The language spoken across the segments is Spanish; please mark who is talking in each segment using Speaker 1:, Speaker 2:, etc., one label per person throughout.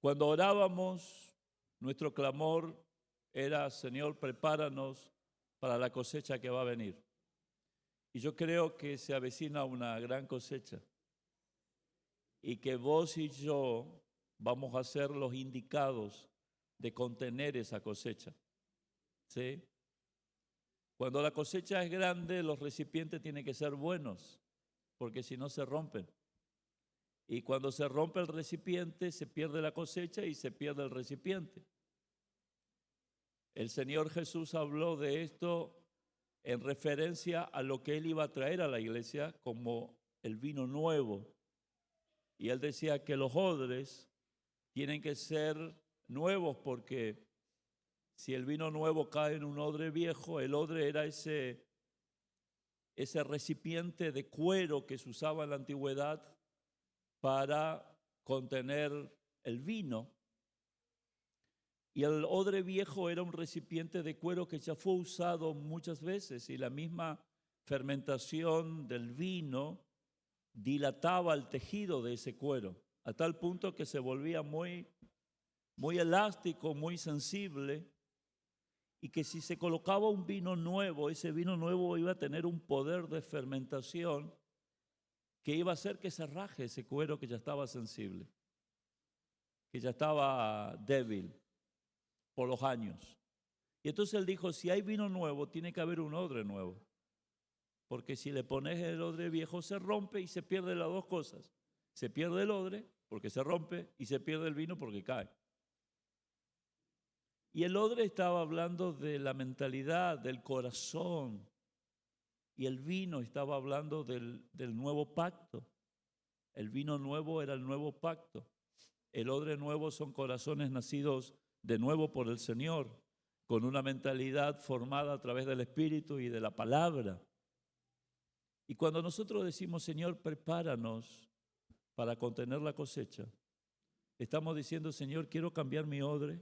Speaker 1: Cuando orábamos, nuestro clamor era: Señor, prepáranos para la cosecha que va a venir. Y yo creo que se avecina una gran cosecha y que vos y yo vamos a ser los indicados de contener esa cosecha, ¿sí? Cuando la cosecha es grande, los recipientes tienen que ser buenos, porque si no se rompen. Y cuando se rompe el recipiente, se pierde la cosecha y se pierde el recipiente. El Señor Jesús habló de esto en referencia a lo que Él iba a traer a la iglesia como el vino nuevo. Y Él decía que los odres tienen que ser nuevos, porque si el vino nuevo cae en un odre viejo, el odre era ese recipiente de cuero que se usaba en la antigüedad para contener el vino. Y el odre viejo era un recipiente de cuero que ya fue usado muchas veces, y la misma fermentación del vino dilataba el tejido de ese cuero, a tal punto que se volvía muy elástico, muy sensible, y que si se colocaba un vino nuevo, ese vino nuevo iba a tener un poder de fermentación que iba a hacer que se raje ese cuero que ya estaba sensible, que ya estaba débil por los años. Y entonces él dijo: si hay vino nuevo, tiene que haber un odre nuevo, porque si le pones el odre viejo se rompe y se pierden las dos cosas. Se pierde el odre porque se rompe y se pierde el vino porque cae. Y el odre estaba hablando de la mentalidad, del corazón, y el vino estaba hablando del nuevo pacto. El vino nuevo era el nuevo pacto. El odre nuevo son corazones nacidos de nuevo por el Señor, con una mentalidad formada a través del Espíritu y de la palabra. Y cuando nosotros decimos: Señor, prepáranos para contener la cosecha, estamos diciendo: Señor, quiero cambiar mi odre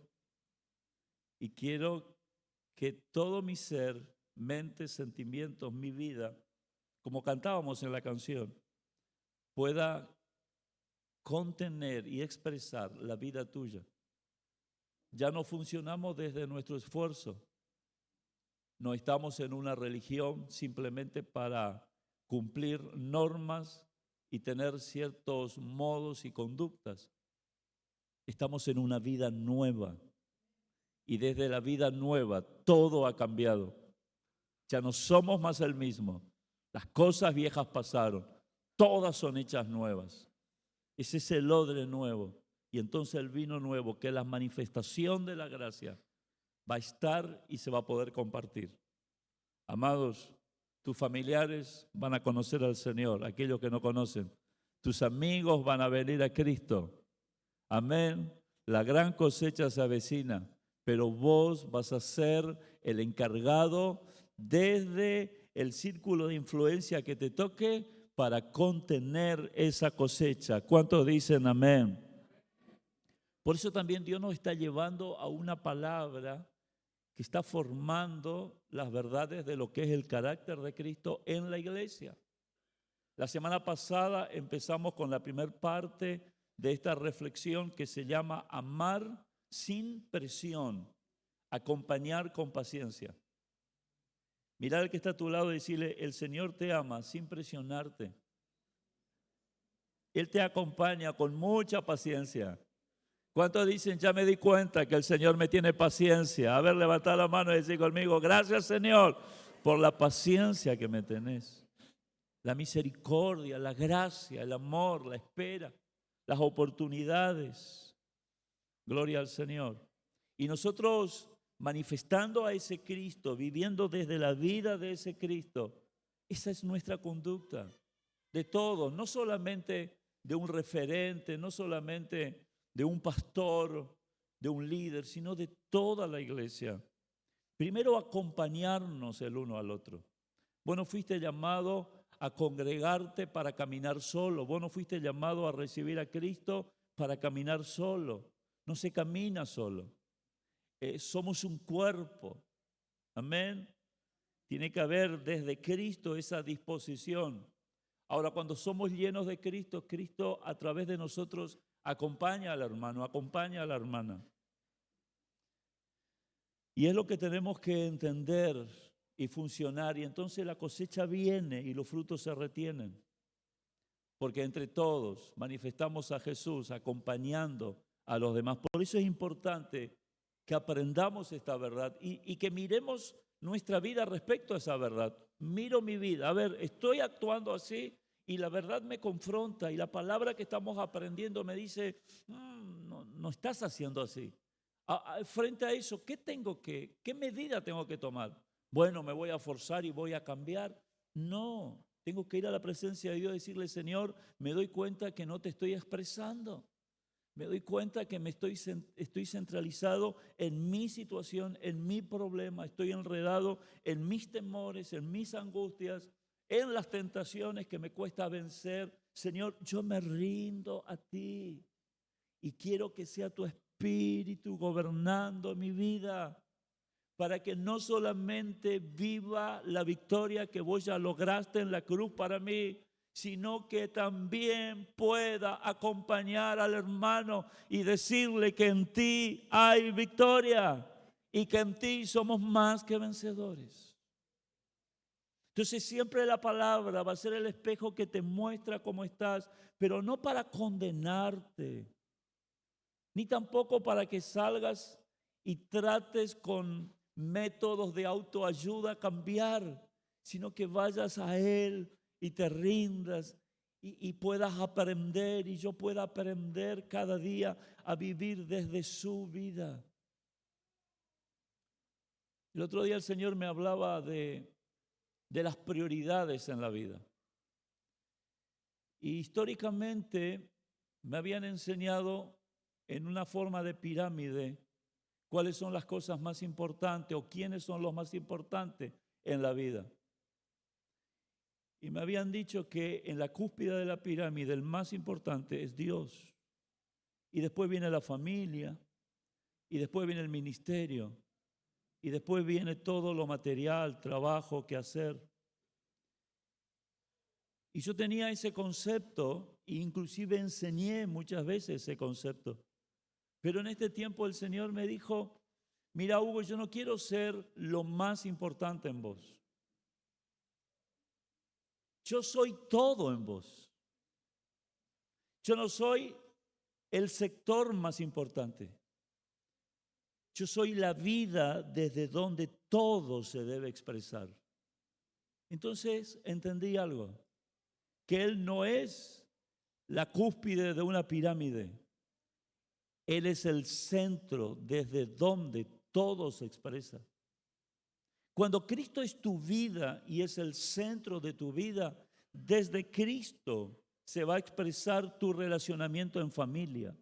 Speaker 1: y quiero que todo mi ser, mente, sentimientos, mi vida, como cantábamos en la canción, pueda contener y expresar la vida tuya. Ya no funcionamos desde nuestro esfuerzo. No estamos en una religión simplemente para cumplir normas y tener ciertos modos y conductas. Estamos en una vida nueva. Y desde la vida nueva todo ha cambiado. Ya no somos más el mismo. Las cosas viejas pasaron. Todas son hechas nuevas. Ese es el odre nuevo. Y entonces el vino nuevo, que es la manifestación de la gracia, va a estar y se va a poder compartir. Amados, tus familiares van a conocer al Señor, aquellos que no conocen. Tus amigos van a venir a Cristo. Amén. La gran cosecha se avecina, pero vos vas a ser el encargado desde el círculo de influencia que te toque para contener esa cosecha. ¿Cuántos dicen amén? Por eso también Dios nos está llevando a una palabra que está formando las verdades de lo que es el carácter de Cristo en la iglesia. La semana pasada empezamos con la primera parte de esta reflexión que se llama amar sin presión, acompañar con paciencia. Mira al que está a tu lado y decirle: el Señor te ama sin presionarte. Él te acompaña con mucha paciencia. ¿Cuántos dicen: ya me di cuenta que el Señor me tiene paciencia? A ver, levanta la mano y decir conmigo: gracias, Señor, por la paciencia que me tenés. La misericordia, la gracia, el amor, la espera, las oportunidades. Gloria al Señor. Y nosotros, manifestando a ese Cristo, viviendo desde la vida de ese Cristo, esa es nuestra conducta de todos, no solamente de un referente, no solamente de un pastor, de un líder, sino de toda la iglesia. Primero, acompañarnos el uno al otro. Vos no fuiste llamado a congregarte para caminar solo. Vos no fuiste llamado a recibir a Cristo para caminar solo. No se camina solo. Somos un cuerpo. Amén. Tiene que haber desde Cristo esa disposición. Ahora, cuando somos llenos de Cristo, Cristo a través de nosotros Acompaña al hermano, acompaña a la hermana. Y es lo que tenemos que entender y funcionar. Y entonces la cosecha viene y los frutos se retienen. Porque entre todos manifestamos a Jesús acompañando a los demás. Por eso es importante que aprendamos esta verdad y que miremos nuestra vida respecto a esa verdad. Miro mi vida, a ver, estoy actuando así y la verdad me confronta y la palabra que estamos aprendiendo me dice, no estás haciendo así. Frente a eso, ¿qué medida tengo que tomar? Bueno, me voy a forzar y voy a cambiar. No, tengo que ir a la presencia de Dios y decirle, Señor, me doy cuenta que no te estoy expresando. Me doy cuenta que estoy centralizado en mi situación, en mi problema. Estoy enredado en mis temores, en mis angustias, en las tentaciones que me cuesta vencer. Señor, yo me rindo a ti y quiero que sea tu Espíritu gobernando mi vida, para que no solamente viva la victoria que vos ya lograste en la cruz para mí, sino que también pueda acompañar al hermano y decirle que en ti hay victoria y que en ti somos más que vencedores. Entonces siempre la palabra va a ser el espejo que te muestra cómo estás, pero no para condenarte, ni tampoco para que salgas y trates con métodos de autoayuda cambiar, sino que vayas a Él y te rindas y puedas aprender y yo pueda aprender cada día a vivir desde su vida. El otro día el Señor me hablaba de las prioridades en la vida. Y históricamente me habían enseñado en una forma de pirámide cuáles son las cosas más importantes o quiénes son los más importantes en la vida. Y me habían dicho que en la cúspide de la pirámide el más importante es Dios. Y después viene la familia, y después viene el ministerio, y después viene todo lo material, trabajo que hacer. Y yo tenía ese concepto, e inclusive enseñé muchas veces ese concepto. Pero en este tiempo el Señor me dijo, mira Hugo, yo no quiero ser lo más importante en vos. Yo soy todo en vos. Yo no soy el sector más importante. Yo soy la vida desde donde todo se debe expresar. Entonces entendí algo, que Él no es la cúspide de una pirámide. Él es el centro desde donde todo se expresa. Cuando Cristo es tu vida y es el centro de tu vida, desde Cristo se va a expresar tu relacionamiento en familia.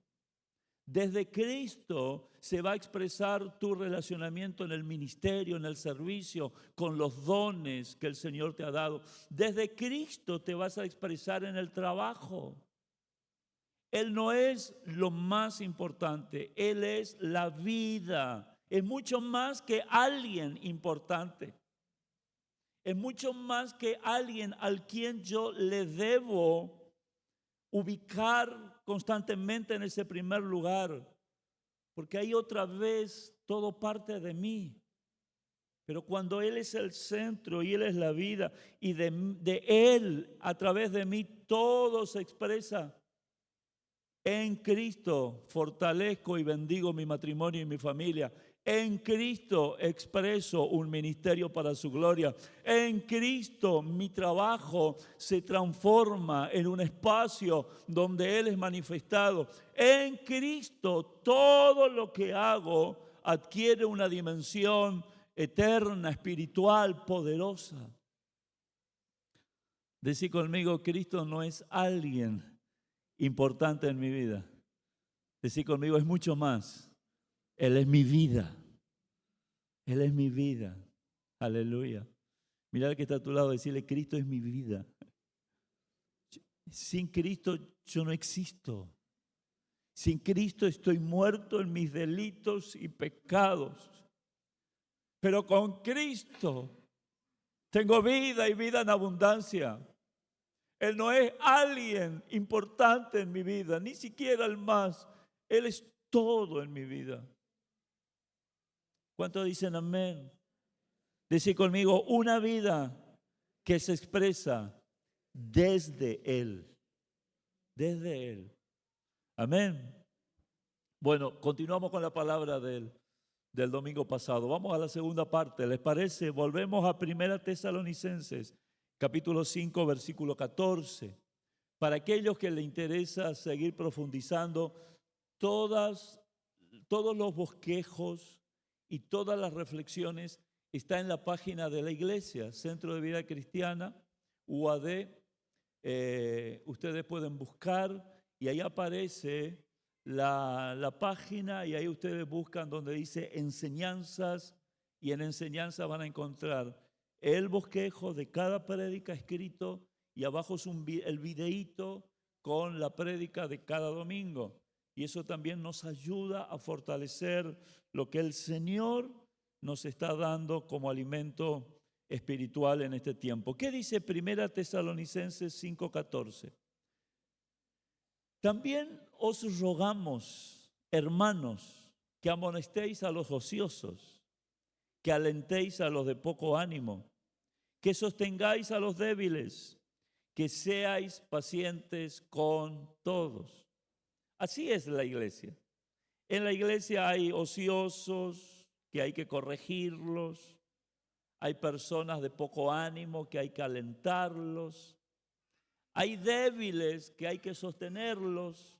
Speaker 1: Desde Cristo se va a expresar tu relacionamiento en el ministerio, en el servicio, con los dones que el Señor te ha dado. Desde Cristo te vas a expresar en el trabajo. Él no es lo más importante, Él es la vida. Es mucho más que alguien importante. Es mucho más que alguien al quien yo le debo ubicar constantemente en ese primer lugar. Porque ahí otra vez todo parte de mí. Pero cuando Él es el centro y Él es la vida y de Él a través de mí todo se expresa. En Cristo fortalezco y bendigo mi matrimonio y mi familia. En Cristo expreso un ministerio para su gloria. En Cristo mi trabajo se transforma en un espacio donde Él es manifestado. En Cristo todo lo que hago adquiere una dimensión eterna, espiritual, poderosa. Decí conmigo, Cristo no es alguien importante en mi vida. Decí conmigo, es mucho más. Él es mi vida. Él es mi vida. Aleluya. Mira al que está a tu lado, decirle, Cristo es mi vida. Sin Cristo yo no existo. Sin Cristo estoy muerto en mis delitos y pecados. Pero con Cristo tengo vida y vida en abundancia. Él no es alguien importante en mi vida, ni siquiera el más. Él es todo en mi vida. ¿Cuántos dicen amén? Dice conmigo, una vida que se expresa desde Él. Desde Él. Amén. Bueno, continuamos con la palabra del domingo pasado. Vamos a la segunda parte. ¿Les parece? Volvemos a 1 Tesalonicenses, capítulo 5, versículo 14. Para aquellos que les interesa seguir profundizando, todos los bosquejos y todas las reflexiones están en la página de la iglesia, Centro de Vida Cristiana, UAD. Ustedes pueden buscar y ahí aparece la página y ahí ustedes buscan donde dice enseñanzas y en enseñanzas van a encontrar el bosquejo de cada prédica escrito y abajo es el videíto con la prédica de cada domingo. Y eso también nos ayuda a fortalecer lo que el Señor nos está dando como alimento espiritual en este tiempo. ¿Qué dice 1 Tesalonicenses 5:14? También os rogamos, hermanos, que amonestéis a los ociosos, que alentéis a los de poco ánimo, que sostengáis a los débiles, que seáis pacientes con todos. Así es la iglesia. En la iglesia hay ociosos que hay que corregirlos, hay personas de poco ánimo que hay que alentarlos, hay débiles que hay que sostenerlos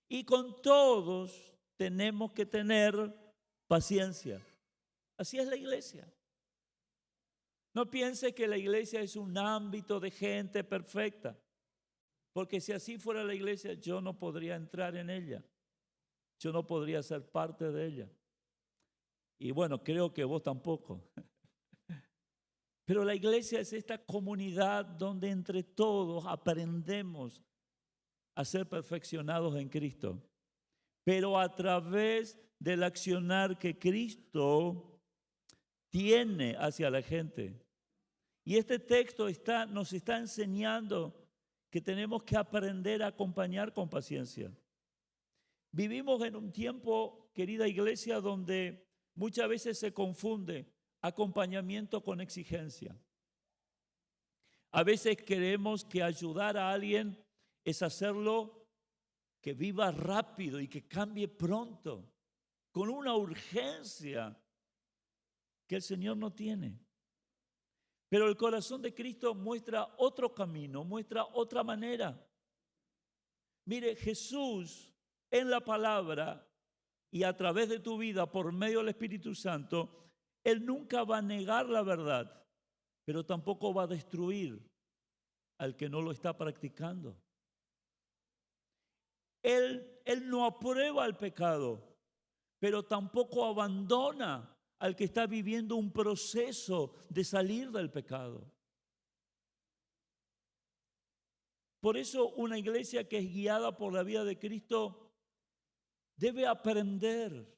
Speaker 1: y con todos tenemos que tener paciencia. Así es la iglesia. No piense que la iglesia es un ámbito de gente perfecta, porque si así fuera la iglesia, yo no podría entrar en ella, yo no podría ser parte de ella. Y bueno, creo que vos tampoco. Pero la iglesia es esta comunidad donde entre todos aprendemos a ser perfeccionados en Cristo, pero a través del accionar que Cristo tiene hacia la gente. Y este texto nos está enseñando que tenemos que aprender a acompañar con paciencia. Vivimos en un tiempo, querida iglesia, donde muchas veces se confunde acompañamiento con exigencia. A veces creemos que ayudar a alguien es hacerlo que viva rápido y que cambie pronto, con una urgencia que el Señor no tiene. Pero el corazón de Cristo muestra otro camino, muestra otra manera. Mire, Jesús en la palabra y a través de tu vida por medio del Espíritu Santo, Él nunca va a negar la verdad, pero tampoco va a destruir al que no lo está practicando. Él no aprueba el pecado, pero tampoco abandona al que está viviendo un proceso de salir del pecado. Por eso una iglesia que es guiada por la vida de Cristo debe aprender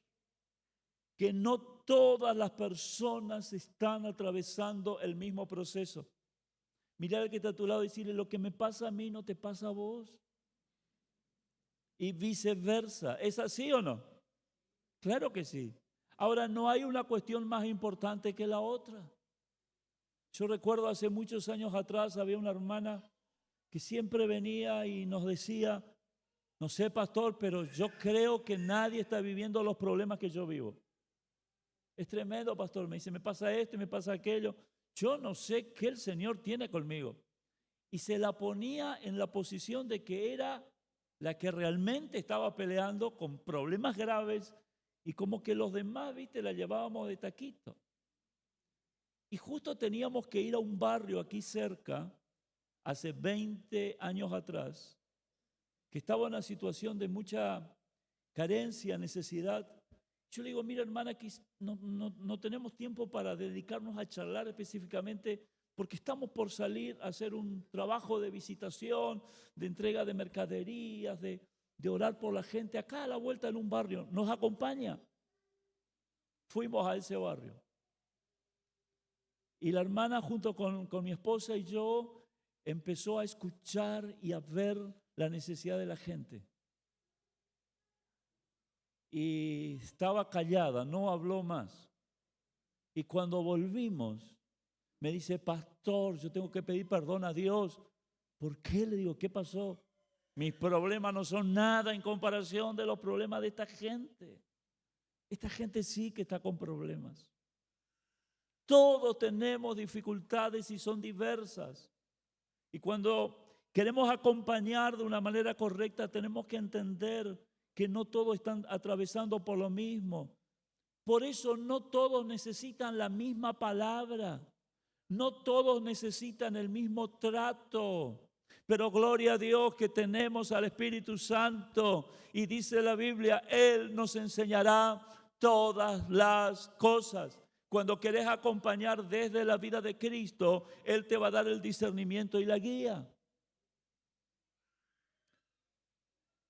Speaker 1: que no todas las personas están atravesando el mismo proceso. Mira al que está a tu lado y decirle, lo que me pasa a mí no te pasa a vos. Y viceversa. ¿Es así o no? Claro que sí. Ahora, no hay una cuestión más importante que la otra. Yo recuerdo hace muchos años atrás había una hermana que siempre venía y nos decía, no sé, pastor, pero yo creo que nadie está viviendo los problemas que yo vivo. Es tremendo, pastor. Me dice, me pasa esto y me pasa aquello. Yo no sé qué el Señor tiene conmigo. Y se la ponía en la posición de que era la que realmente estaba peleando con problemas graves y como que los demás, viste, la llevábamos de taquito. Y justo teníamos que ir a un barrio aquí cerca, hace 20 años atrás, que estaba en una situación de mucha carencia, necesidad. Yo le digo, mira hermana, aquí no tenemos tiempo para dedicarnos a charlar específicamente porque estamos por salir a hacer un trabajo de visitación, de entrega de mercaderías, de orar por la gente acá a la vuelta en un barrio. ¿Nos acompaña? Fuimos a ese barrio. Y la hermana junto con mi esposa y yo empezó a escuchar y a ver la necesidad de la gente. Y estaba callada, no habló más. Y cuando volvimos, me dice, pastor, yo tengo que pedir perdón a Dios. ¿Por qué? Le digo, ¿qué pasó? Mis problemas no son nada en comparación de los problemas de esta gente. Esta gente sí que está con problemas. Todos tenemos dificultades y son diversas. Y cuando queremos acompañar de una manera correcta, tenemos que entender que no todos están atravesando por lo mismo. Por eso no todos necesitan la misma palabra. No todos necesitan el mismo trato. Pero gloria a Dios que tenemos al Espíritu Santo. Y dice la Biblia, Él nos enseñará todas las cosas. Cuando querés acompañar desde la vida de Cristo, Él te va a dar el discernimiento y la guía.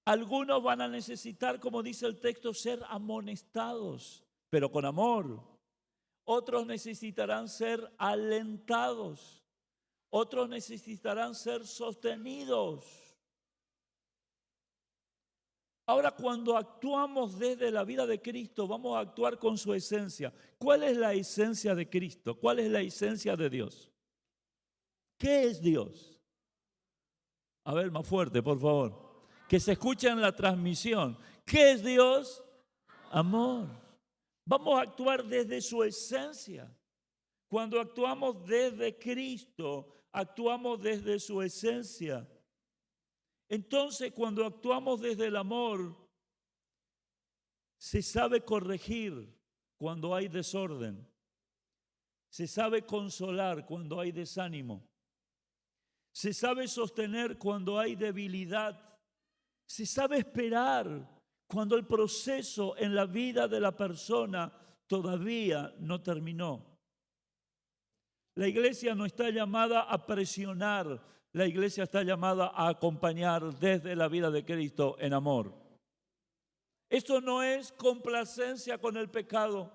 Speaker 1: Algunos van a necesitar, como dice el texto, ser amonestados, pero con amor. Otros necesitarán ser alentados. Otros necesitarán ser sostenidos. Ahora, cuando actuamos desde la vida de Cristo, vamos a actuar con su esencia. ¿Cuál es la esencia de Cristo? ¿Cuál es la esencia de Dios? ¿Qué es Dios? A ver, más fuerte, por favor. Que se escuche en la transmisión. ¿Qué es Dios? Amor. Vamos a actuar desde su esencia. Cuando actuamos desde Cristo, actuamos desde su esencia. Entonces, cuando actuamos desde el amor, se sabe corregir cuando hay desorden. Se sabe consolar cuando hay desánimo. Se sabe sostener cuando hay debilidad. Se sabe esperar cuando el proceso en la vida de la persona todavía no terminó. La iglesia no está llamada a presionar, la iglesia está llamada a acompañar desde la vida de Cristo en amor. Esto no es complacencia con el pecado,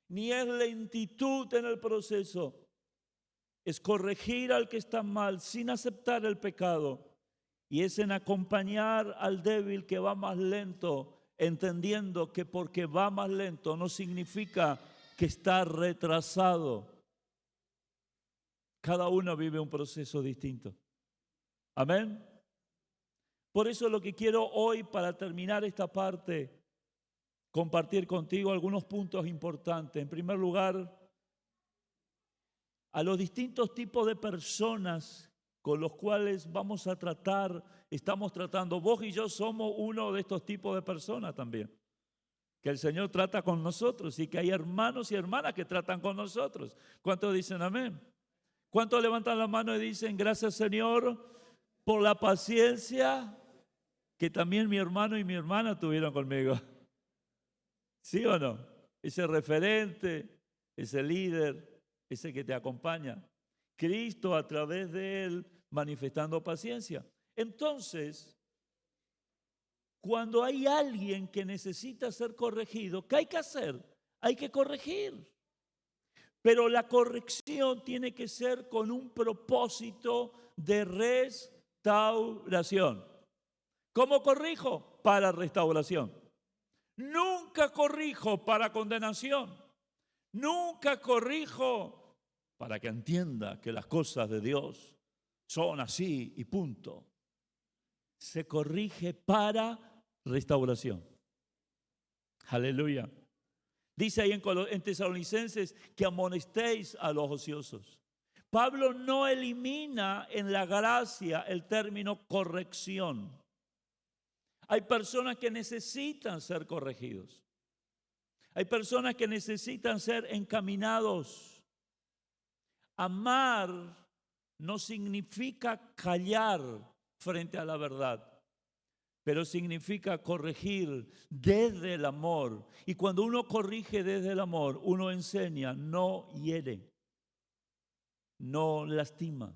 Speaker 1: ni es lentitud en el proceso. Es corregir al que está mal sin aceptar el pecado. Y es en acompañar al débil que va más lento, entendiendo que porque va más lento no significa que está retrasado. Cada uno vive un proceso distinto. Amén. Por eso lo que quiero hoy, para terminar esta parte, compartir contigo algunos puntos importantes. En primer lugar, a los distintos tipos de personas con los cuales vamos a tratar, estamos tratando. Vos y yo somos uno de estos tipos de personas también, que el Señor trata con nosotros y que hay hermanos y hermanas que tratan con nosotros. ¿Cuántos dicen amén? ¿Cuántos levantan la mano y dicen gracias, Señor, por la paciencia que también mi hermano y mi hermana tuvieron conmigo? ¿Sí o no? Ese referente, ese líder, ese que te acompaña. Cristo a través de él manifestando paciencia. Entonces, cuando hay alguien que necesita ser corregido, ¿qué hay que hacer? Hay que corregir. Pero la corrección tiene que ser con un propósito de restauración. ¿Cómo corrijo? Para restauración. Nunca corrijo para condenación. Nunca corrijo para que entienda que las cosas de Dios son así y punto. Se corrige para restauración. Aleluya. Dice ahí en Tesalonicenses que amonestéis a los ociosos. Pablo no elimina en la gracia el término corrección. Hay personas que necesitan ser corregidos. Hay personas que necesitan ser encaminados. Amar no significa callar frente a la verdad, pero significa corregir desde el amor. Y cuando uno corrige desde el amor, uno enseña, no hiere, no lastima.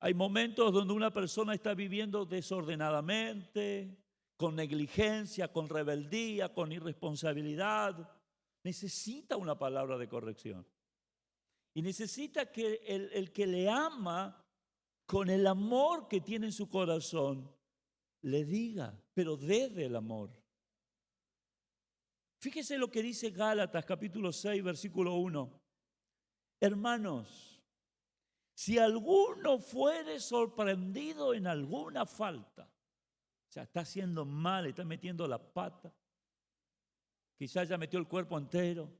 Speaker 1: Hay momentos donde una persona está viviendo desordenadamente, con negligencia, con rebeldía, con irresponsabilidad. Necesita una palabra de corrección. Y necesita que el que le ama, con el amor que tiene en su corazón, le diga, pero desde el amor. Fíjese lo que dice Gálatas capítulo 6, versículo 1. Hermanos, si alguno fuere sorprendido en alguna falta, o sea, está haciendo mal, está metiendo la pata, quizás ya metió el cuerpo entero.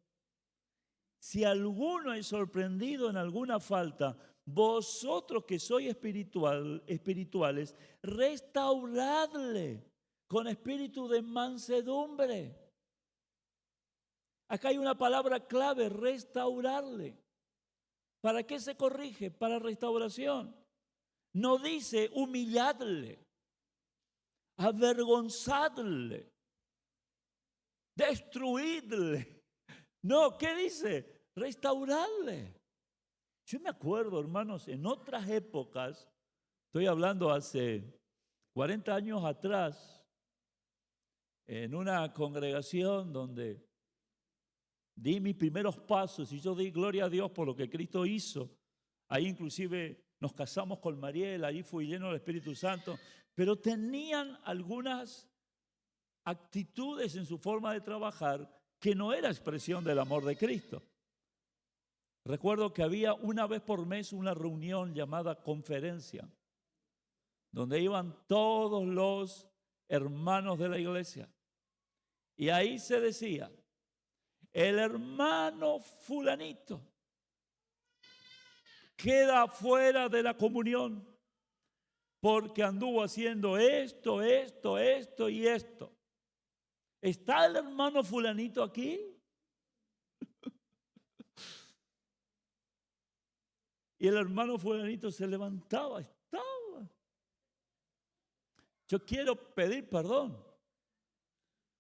Speaker 1: Si alguno es sorprendido en alguna falta, vosotros que sois espirituales, restauradle con espíritu de mansedumbre. Acá hay una palabra clave, restaurarle. ¿Para qué se corrige? Para restauración. No dice humilladle, avergonzadle, destruidle. No, ¿qué dice? Restaurarle. Yo me acuerdo, hermanos, en otras épocas, estoy hablando hace 40 años atrás, en una congregación donde di mis primeros pasos y yo di gloria a Dios por lo que Cristo hizo. Ahí inclusive nos casamos con Mariel, ahí fui lleno del Espíritu Santo, pero tenían algunas actitudes en su forma de trabajar que no era expresión del amor de Cristo. Recuerdo que había una vez por mes una reunión llamada conferencia, donde iban todos los hermanos de la iglesia. Y ahí se decía, el hermano fulanito queda fuera de la comunión porque anduvo haciendo esto y esto. ¿Está el hermano fulanito aquí? Y el hermano fulanito se levantaba, estaba. Yo quiero pedir perdón.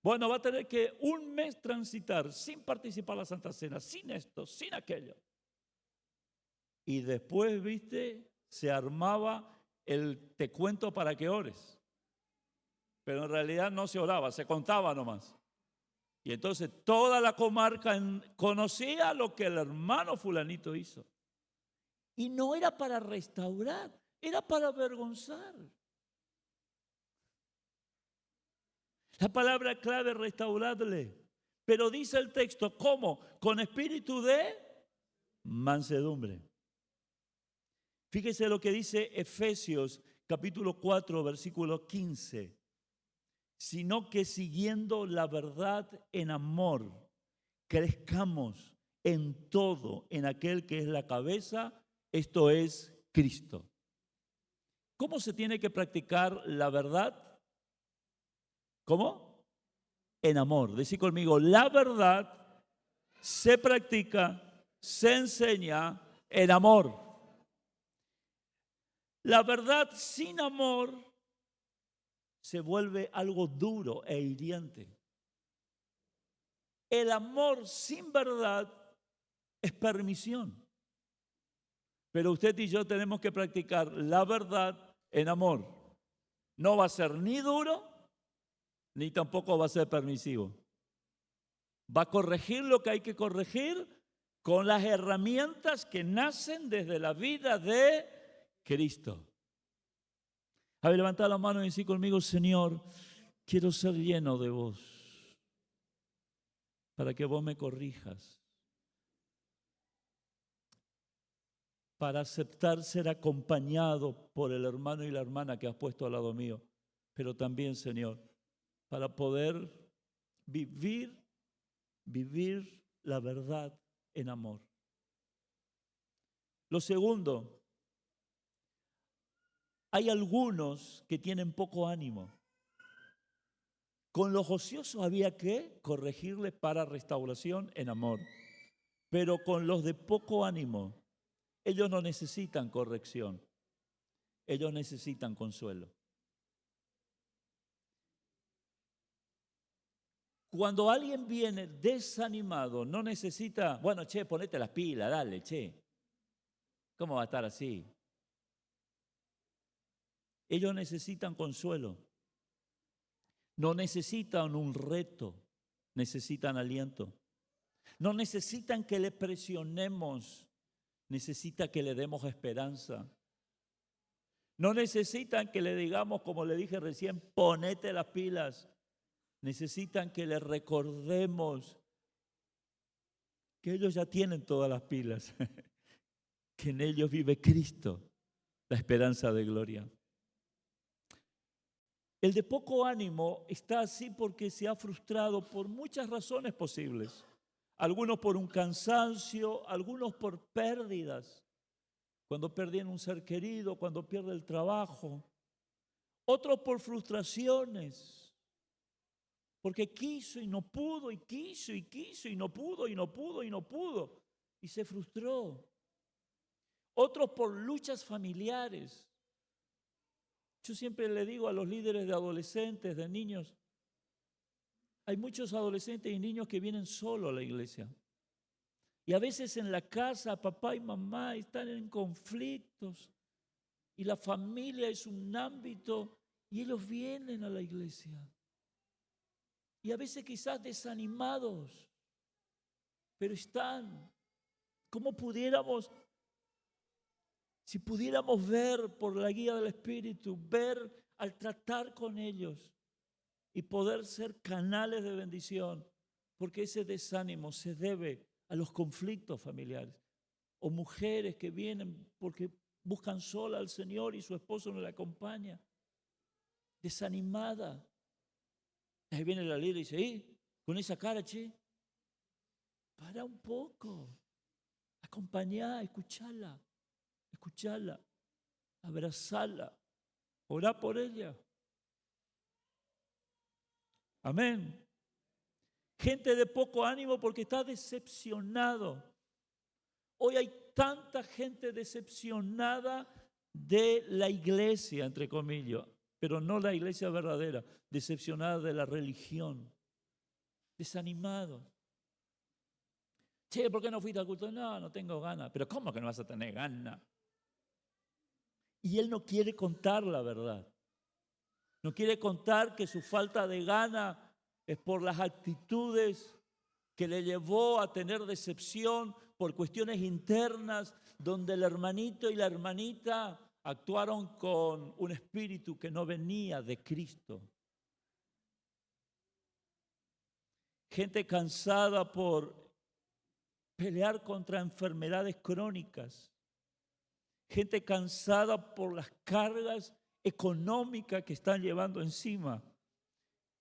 Speaker 1: Bueno, va a tener que un mes transitar sin participar en la Santa Cena, sin esto, sin aquello. Y después, viste, se armaba el te cuento para que ores. Pero en realidad no se oraba, se contaba nomás. Y entonces toda la comarca conocía lo que el hermano fulanito hizo. Y no era para restaurar, era para avergonzar. La palabra clave es restaurarle. Pero dice el texto, ¿cómo? Con espíritu de mansedumbre. Fíjese lo que dice Efesios capítulo 4, versículo 15. Sino que siguiendo la verdad en amor, crezcamos en todo, en aquel que es la cabeza, esto es Cristo. ¿Cómo se tiene que practicar la verdad? ¿Cómo? En amor. Decí conmigo, la verdad se practica, se enseña en amor. La verdad sin amor se vuelve algo duro e hiriente. El amor sin verdad es permisión. Pero usted y yo tenemos que practicar la verdad en amor. No va a ser ni duro, ni tampoco va a ser permisivo. Va a corregir lo que hay que corregir con las herramientas que nacen desde la vida de Cristo. A ver, levantad la mano y decid conmigo, Señor, quiero ser lleno de vos para que vos me corrijas, para aceptar ser acompañado por el hermano y la hermana que has puesto al lado mío, pero también, Señor, para poder vivir la verdad en amor. Lo segundo, hay algunos que tienen poco ánimo. Con los ociosos había que corregirles para restauración en amor, pero con los de poco ánimo, ellos no necesitan corrección, ellos necesitan consuelo. Cuando alguien viene desanimado, no necesita, bueno, che, ponete las pilas, dale, che. ¿Cómo va a estar así? Ellos necesitan consuelo. No necesitan un reto, necesitan aliento. No necesitan que les presionemos, necesita que le demos esperanza. No necesitan que le digamos, como le dije recién, ponete las pilas. Necesitan que le recordemos que ellos ya tienen todas las pilas, que en ellos vive Cristo, la esperanza de gloria. El de poco ánimo está así porque se ha frustrado por muchas razones posibles. Algunos por un cansancio, algunos por pérdidas, cuando pierden un ser querido, cuando pierde el trabajo. Otros por frustraciones, porque quiso y no pudo, y quiso y quiso y no pudo, y no pudo y no pudo, y se frustró. Otros por luchas familiares. Yo siempre le digo a los líderes de adolescentes, de niños, hay muchos adolescentes y niños que vienen solos a la iglesia. Y a veces en la casa papá y mamá están en conflictos y la familia es un ámbito y ellos vienen a la iglesia. Y a veces quizás desanimados, pero están. ¿Cómo pudiéramos, si pudiéramos ver por la guía del Espíritu, ver al tratar con ellos y poder ser canales de bendición? Porque ese desánimo se debe a los conflictos familiares. O mujeres que vienen porque buscan sola al Señor y su esposo no la acompaña. Desanimada. Ahí viene la líder y dice, con esa cara, che, para un poco. Acompañá, escuchala, abrazala, orá por ella. Amén. Gente de poco ánimo porque está decepcionado. Hoy hay tanta gente decepcionada de la iglesia, entre comillas, pero no la iglesia verdadera, decepcionada de la religión, desanimado. Che, ¿por qué no fuiste al culto? No, no tengo ganas. Pero ¿cómo que no vas a tener ganas? Y él no quiere contar la verdad. No quiere contar que su falta de ganas es por las actitudes que le llevó a tener decepción por cuestiones internas, donde el hermanito y la hermanita actuaron con un espíritu que no venía de Cristo. Gente cansada por pelear contra enfermedades crónicas. Gente cansada por las cargas económicas que están llevando encima.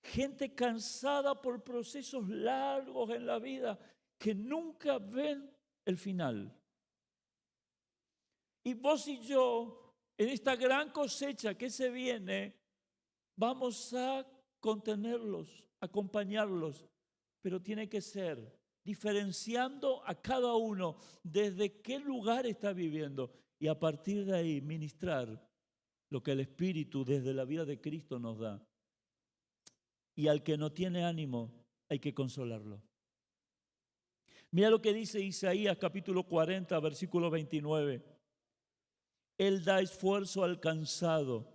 Speaker 1: Gente cansada por procesos largos en la vida que nunca ven el final. Y vos y yo, en esta gran cosecha que se viene, vamos a contenerlos, acompañarlos, pero tiene que ser diferenciando a cada uno desde qué lugar está viviendo y a partir de ahí ministrar lo que el Espíritu desde la vida de Cristo nos da. Y al que no tiene ánimo hay que consolarlo. Mira lo que dice Isaías capítulo 40, versículo 29. Él da esfuerzo al cansado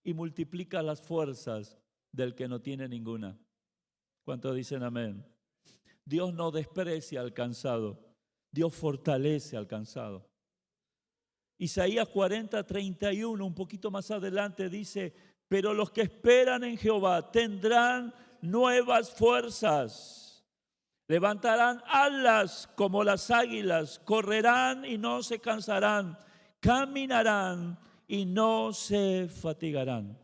Speaker 1: y multiplica las fuerzas del que no tiene ninguna. ¿Cuántos dicen amén? Dios no desprecia al cansado, Dios fortalece al cansado. Isaías 40, 31, un poquito más adelante dice, pero los que esperan en Jehová tendrán nuevas fuerzas, levantarán alas como las águilas, correrán y no se cansarán, caminarán y no se fatigarán.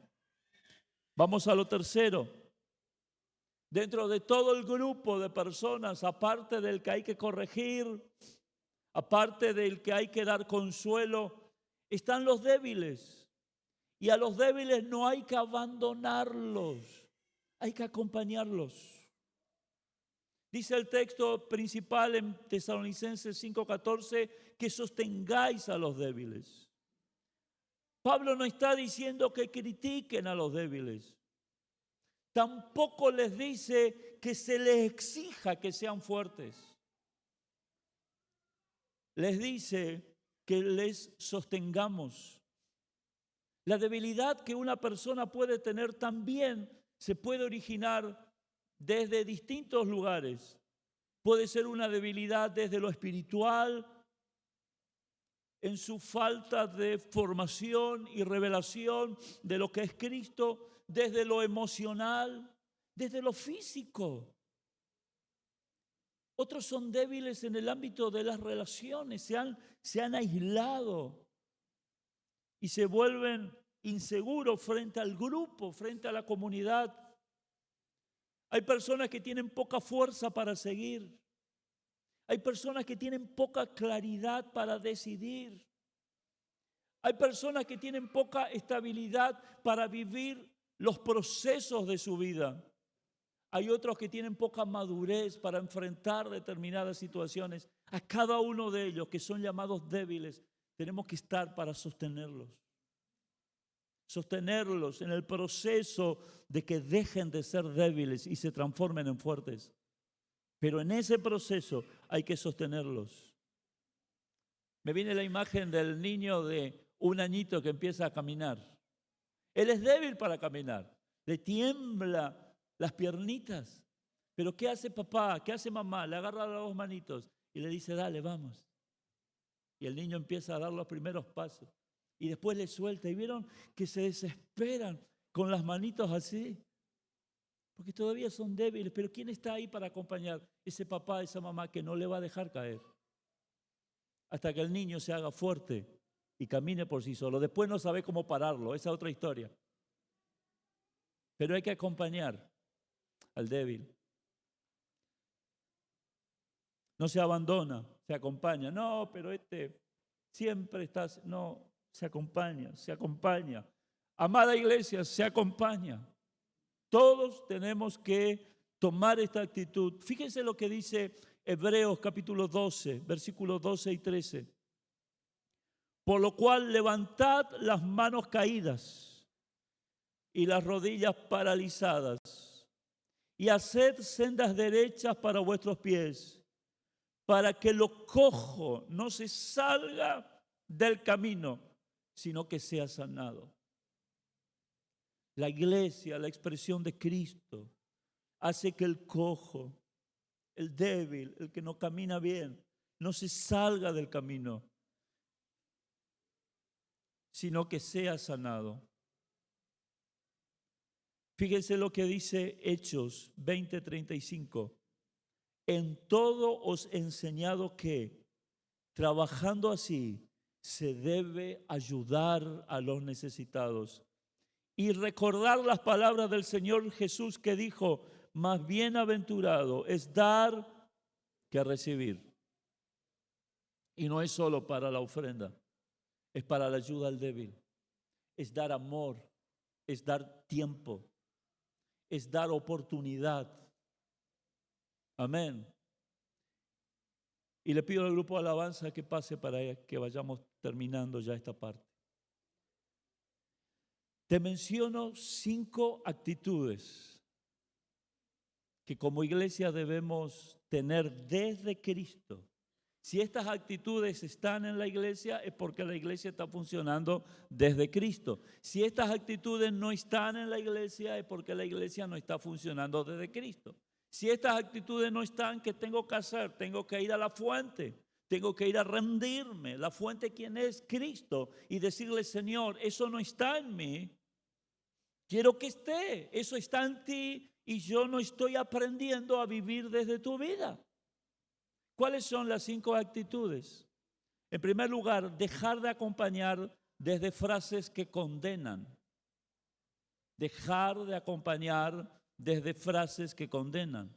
Speaker 1: Vamos a lo tercero. Dentro de todo el grupo de personas, aparte del que hay que corregir, aparte del que hay que dar consuelo, están los débiles. Y a los débiles no hay que abandonarlos, hay que acompañarlos. Dice el texto principal en Tesalonicenses 5:14 que sostengáis a los débiles. Pablo no está diciendo que critiquen a los débiles. Tampoco les dice que se les exija que sean fuertes. Les dice que les sostengamos. La debilidad que una persona puede tener también se puede originar desde distintos lugares. Puede ser una debilidad desde lo espiritual, en su falta de formación y revelación de lo que es Cristo, desde lo emocional, desde lo físico. Otros son débiles en el ámbito de las relaciones, se han aislado y se vuelven inseguros frente al grupo, frente a la comunidad. Hay personas que tienen poca fuerza para seguir. Hay personas que tienen poca claridad para decidir. Hay personas que tienen poca estabilidad para vivir los procesos de su vida. Hay otros que tienen poca madurez para enfrentar determinadas situaciones. A cada uno de ellos, que son llamados débiles, tenemos que estar para sostenerlos. Sostenerlos en el proceso de que dejen de ser débiles y se transformen en fuertes. Pero en ese proceso hay que sostenerlos. Me viene la imagen del niño de un añito que empieza a caminar. Él es débil para caminar. Le tiembla las piernitas. Pero ¿qué hace papá? ¿Qué hace mamá? Le agarra las dos manitos y le dice, dale, vamos. Y el niño empieza a dar los primeros pasos. Y después le suelta. ¿Y vieron que se desesperan con las manitos así? Porque todavía son débiles. Pero ¿quién está ahí para acompañar? Ese papá, esa mamá que no le va a dejar caer. Hasta que el niño se haga fuerte y camine por sí solo. Después no sabe cómo pararlo. Esa es otra historia. Pero hay que acompañar al débil. No se abandona, se acompaña. No, pero siempre está... No, se acompaña, se acompaña. Amada iglesia, se acompaña. Todos tenemos que tomar esta actitud. Fíjense lo que dice Hebreos capítulo 12, versículos 12 y 13. Por lo cual levantad las manos caídas y las rodillas paralizadas y haced sendas derechas para vuestros pies, para que lo cojo no se salga del camino, sino que sea sanado. La iglesia, la expresión de Cristo, hace que el cojo, el débil, el que no camina bien, no se salga del camino, sino que sea sanado. Fíjense lo que dice Hechos 20:35. En todo os he enseñado que, trabajando así, se debe ayudar a los necesitados. Y recordar las palabras del Señor Jesús que dijo, más bienaventurado es dar que recibir. Y no es solo para la ofrenda, es para la ayuda al débil. Es dar amor, es dar tiempo, es dar oportunidad. Amén. Y le pido al grupo de alabanza que pase para que vayamos terminando ya esta parte. Te menciono 5 actitudes que como iglesia debemos tener desde Cristo. Si estas actitudes están en la iglesia es porque la iglesia está funcionando desde Cristo. Si estas actitudes no están en la iglesia es porque la iglesia no está funcionando desde Cristo. Si estas actitudes no están, ¿qué tengo que hacer? Tengo que ir a la fuente. Tengo que ir a rendirme. La fuente, ¿quién es? Cristo. Y decirle, Señor, eso no está en mí. Quiero que esté. Eso está en ti y yo no estoy aprendiendo a vivir desde tu vida. ¿Cuáles son las 5 actitudes? En primer lugar, dejar de acompañar desde frases que condenan. Dejar de acompañar desde frases que condenan.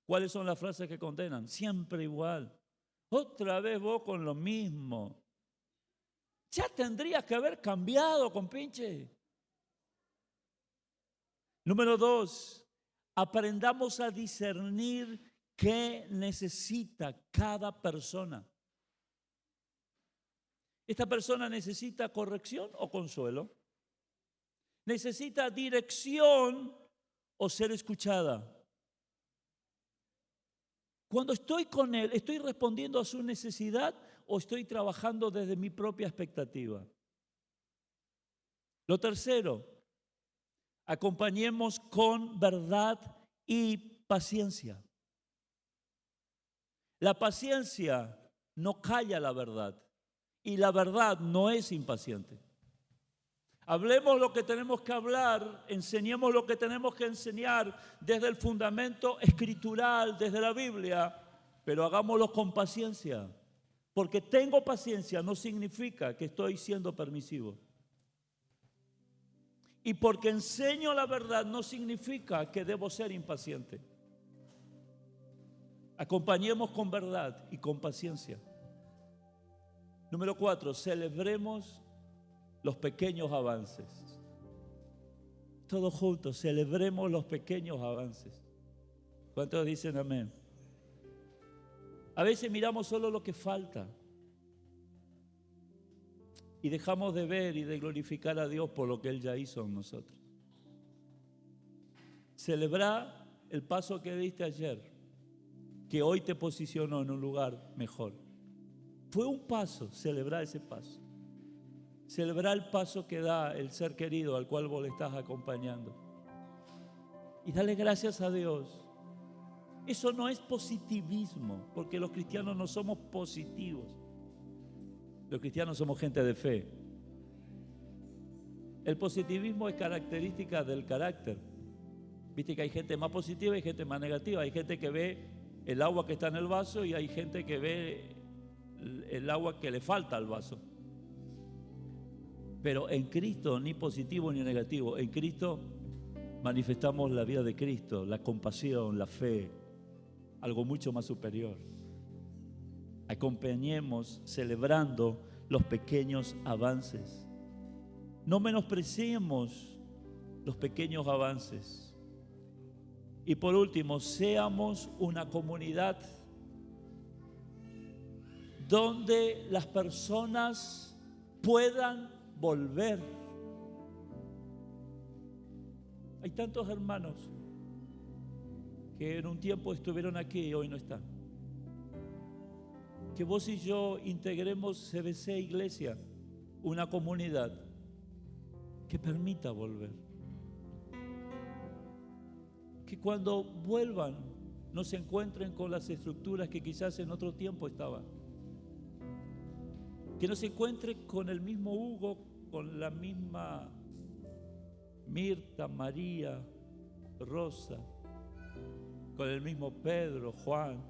Speaker 1: ¿Cuáles son las frases que condenan? Siempre igual. Otra vez vos con lo mismo. Ya tendrías que haber cambiado, compinche. Número 2, aprendamos a discernir qué necesita cada persona. ¿Esta persona necesita corrección o consuelo? ¿Necesita dirección o ser escuchada? Cuando estoy con él, ¿estoy respondiendo a su necesidad o estoy trabajando desde mi propia expectativa? Lo tercero, acompañemos con verdad y paciencia. La paciencia no calla la verdad Y la verdad no es impaciente. Hablemos lo que tenemos que hablar, enseñemos lo que tenemos que enseñar desde el fundamento escritural, desde la Biblia, pero hagámoslo con paciencia. Porque tengo paciencia no significa que estoy siendo permisivo. Y porque enseño la verdad no significa que debo ser impaciente. Acompañemos con verdad y con paciencia. Número 4, celebremos los pequeños avances. Todos juntos, celebremos los pequeños avances. ¿Cuántos dicen amén? A veces miramos solo lo que falta y dejamos de ver y de glorificar a Dios por lo que Él ya hizo en nosotros. Celebrar el paso que diste ayer, que hoy te posicionó en un lugar mejor. Fue un paso, celebrar ese paso. Celebrar el paso que da el ser querido al cual vos le estás acompañando. Y dale gracias a Dios. Eso no es positivismo, porque los cristianos no somos positivos. Los cristianos somos gente de fe. El positivismo es característica del carácter. Viste que hay gente más positiva y gente más negativa. Hay gente que ve el agua que está en el vaso y hay gente que ve el agua que le falta al vaso. Pero en Cristo ni positivo ni negativo. En Cristo manifestamos la vida de Cristo, la compasión, la fe, algo mucho más superior. Acompañemos celebrando los pequeños avances. No menospreciemos los pequeños avances. Y por último, seamos una comunidad donde las personas puedan volver. Hay tantos hermanos que en un tiempo estuvieron aquí y hoy no están. Que vos y yo integremos CBC Iglesia, una comunidad que permita volver. Que cuando vuelvan no se encuentren con las estructuras que quizás en otro tiempo estaban. Que no se encuentren con el mismo Hugo, con la misma Mirta, María, Rosa, con el mismo Pedro, Juan,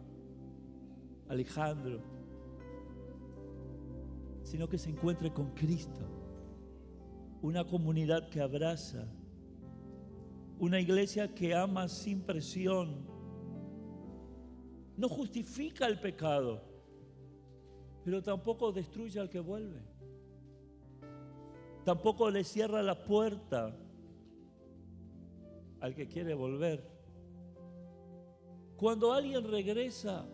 Speaker 1: Alejandro, sino que se encuentre con Cristo, una comunidad que abraza, una iglesia que ama sin presión, no justifica el pecado, pero tampoco destruye al que vuelve, tampoco le cierra la puerta al que quiere volver. Cuando alguien regresa,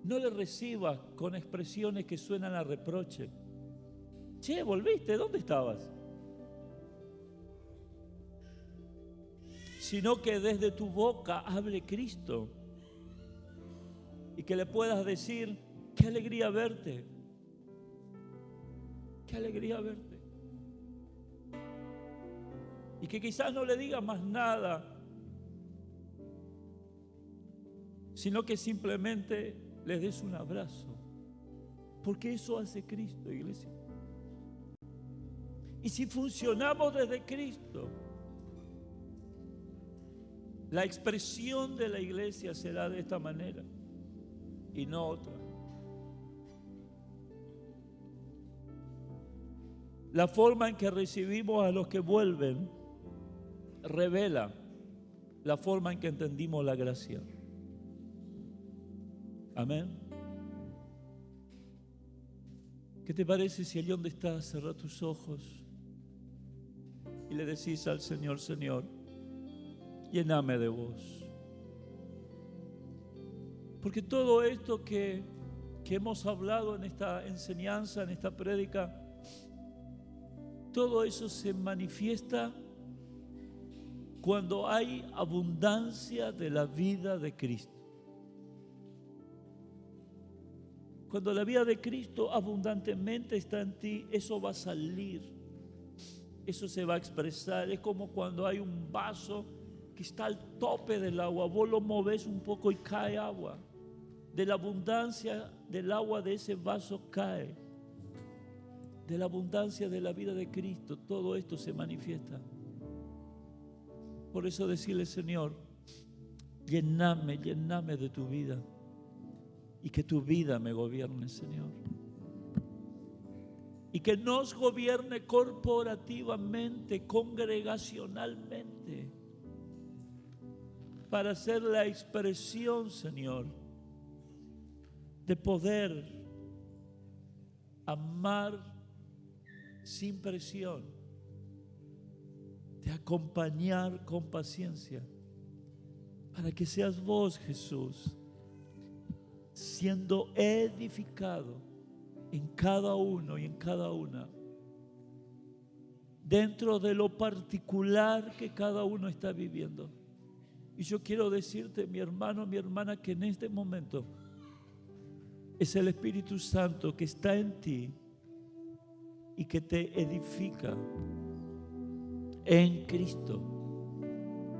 Speaker 1: no le recibas con expresiones que suenan a reproche. Che, ¿volviste? ¿Dónde estabas? Sino que desde tu boca hable Cristo y que le puedas decir: qué alegría verte, qué alegría verte. Y que quizás no le digas más nada, sino que simplemente les des un abrazo, porque eso hace Cristo, iglesia. Y si funcionamos desde Cristo, la expresión de la iglesia será de esta manera y no otra. La forma en que recibimos a los que vuelven revela la forma en que entendimos la gracia. Amén. ¿Qué te parece si allí donde estás cerrás tus ojos y le decís al Señor: Señor, lléname de vos? Porque todo esto que hemos hablado en esta enseñanza, en esta prédica, todo eso se manifiesta cuando hay abundancia de la vida de Cristo. Cuando la vida de Cristo abundantemente está en ti, eso va a salir, eso se va a expresar. Es como cuando hay un vaso que está al tope del agua, vos lo movés un poco y cae agua. De la abundancia del agua de ese vaso cae. de la abundancia de la vida de Cristo, todo esto se manifiesta. Por eso decirle, Señor, lléname de tu vida y que tu vida me gobierne, Señor. Y que nos gobierne corporativamente, congregacionalmente, para ser la expresión, Señor, de poder amar sin presión, de acompañar con paciencia, para que seas vos, Jesús, siendo edificado en cada uno y en cada una, dentro de lo particular que cada uno está viviendo. Y yo quiero decirte, mi hermano, mi hermana, que en este momento es el Espíritu Santo que está en ti y que te edifica en Cristo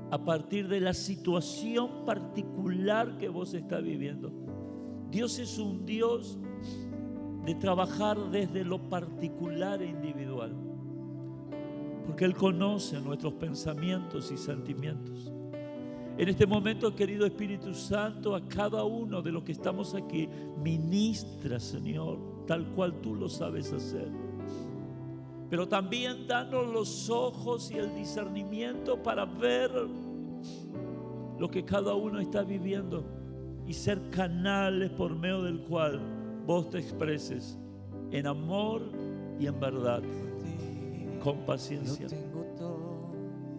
Speaker 1: a partir de la situación particular que vos estás viviendo. Dios es un Dios de trabajar desde lo particular e individual, porque Él conoce nuestros pensamientos y sentimientos. En este momento, querido Espíritu Santo, a cada uno de los que estamos aquí, ministra, Señor, tal cual tú lo sabes hacer. Pero también danos los ojos y el discernimiento para ver lo que cada uno está viviendo y ser canales por medio del cual vos te expreses en amor y en verdad, con paciencia.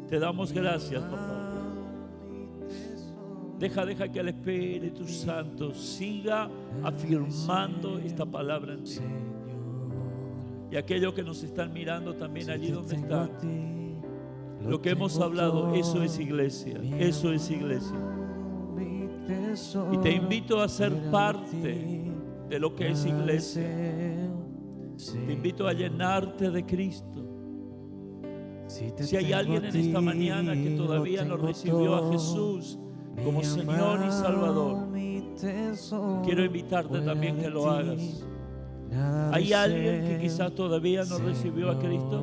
Speaker 1: Te damos gracias, papá. Deja que el Espíritu Santo siga afirmando esta palabra en ti. Y aquellos que nos están mirando también allí donde están, lo que hemos hablado, eso es iglesia, eso es iglesia. Y te invito a ser parte de lo que es iglesia. Te invito a llenarte de Cristo. Si hay alguien en esta mañana que todavía no recibió a Jesús como Señor y Salvador, quiero invitarte también que lo hagas. ¿Hay alguien que quizás todavía no recibió a Cristo?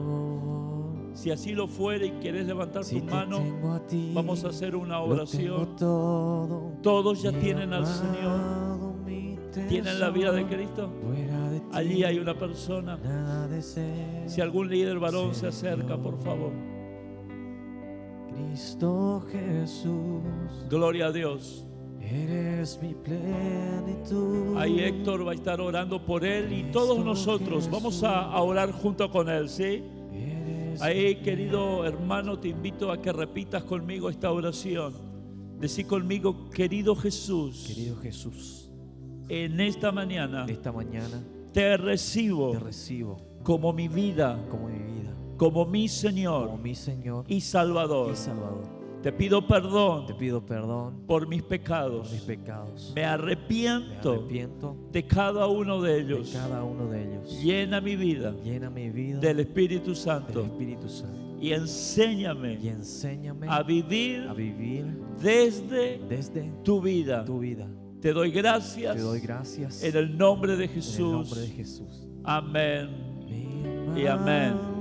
Speaker 1: Si así lo fuera y quieres levantar tu mano, vamos a hacer una oración. Todos ya tienen al Señor. ¿Tienen la vida de Cristo? Allí hay una persona. Si algún líder varón se acerca, por favor.
Speaker 2: Cristo Jesús,
Speaker 1: Gloria a Dios.
Speaker 2: eres mi plenitud.
Speaker 1: Ahí Héctor va a estar orando por él y todos nosotros vamos a orar junto con él, ¿sí? Ahí, querido hermano, te invito a que repitas conmigo esta oración. Decí conmigo, querido Jesús, en esta mañana te recibo como mi vida, como mi Señor y Salvador. Te pido perdón por mis pecados. Me arrepiento de cada uno de ellos. Llena mi vida del Espíritu Santo. Y enséñame a vivir desde tu vida. Te doy gracias en el nombre de Jesús. Amén y amén.